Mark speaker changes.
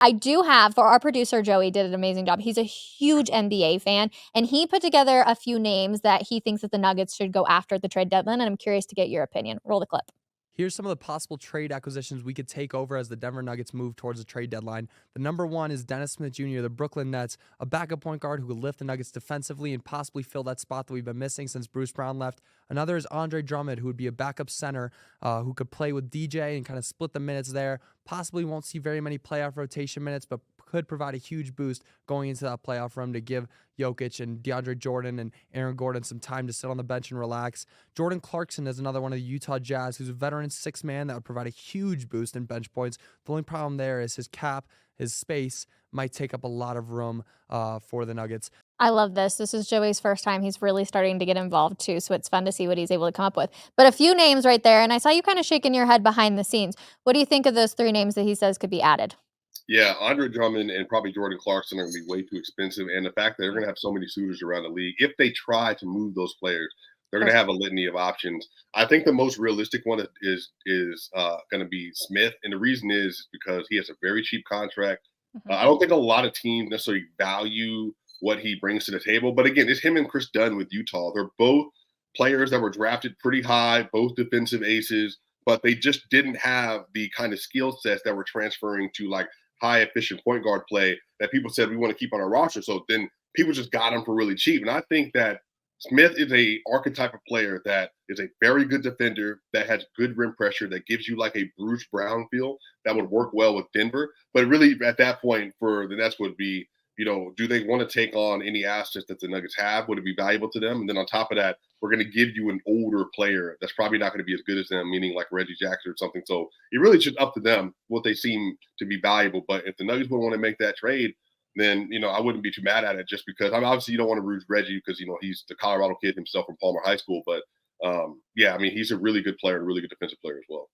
Speaker 1: I do have for our producer Joey did an amazing job. He's a huge NBA fan, and he put together a few names that he thinks that the Nuggets should go after at the trade deadline. And I'm curious to get your opinion. Roll the clip.
Speaker 2: Here's some of the possible trade acquisitions we could take over as the Denver Nuggets move towards the trade deadline. The number one is Dennis Smith Jr., the Brooklyn Nets, a backup point guard who could lift the Nuggets defensively and possibly fill that spot that we've been missing since Bruce Brown left. Another is Andre Drummond, who would be a backup center who could play with DJ and kind of split the minutes there. Possibly won't see very many playoff rotation minutes, but could provide a huge boost going into that playoff run to give Jokic and DeAndre Jordan and Aaron Gordon some time to sit on the bench and relax. Jordan Clarkson is another one of the Utah Jazz, who's a veteran six man that would provide a huge boost in bench points. The only problem there is his cap, his space might take up a lot of room for the Nuggets.
Speaker 1: I love this. This is Joey's first time. He's really starting to get involved too, so it's fun to see what he's able to come up with. But a few names right there, and I saw you kind of shaking your head behind the scenes. What do you think of those three names that he says could be added?
Speaker 3: Yeah, Andre Drummond and probably Jordan Clarkson are going to be way too expensive. And the fact that they're going to have so many suitors around the league, if they try to move those players, they're going to have a litany of options. I think the most realistic one is going to be Smith. And the reason is because he has a very cheap contract. I don't think a lot of teams necessarily value what he brings to the table. But again, it's him and Chris Dunn with Utah. They're both players that were drafted pretty high, both defensive aces, but they just didn't have the kind of skill sets that were transferring to like high efficient point guard play that people said we want to keep on our roster. So then people just got him for really cheap. And I think that Smith is a archetype of player that is a very good defender that has good rim pressure that gives you like a Bruce Brown feel that would work well with Denver. But really at that point for the Nets would be, do they want to take on any assets that the Nuggets have? Would it be valuable to them? And then on top of that, we're going to give you an older player that's probably not going to be as good as them, meaning like Reggie Jackson or something. So it really just up to them what they seem to be valuable. But if the Nuggets would want to make that trade, then, I wouldn't be too mad at it just because obviously you don't want to root Reggie because, he's the Colorado kid himself from Palmer High School. But he's a really good player and a really good defensive player as well.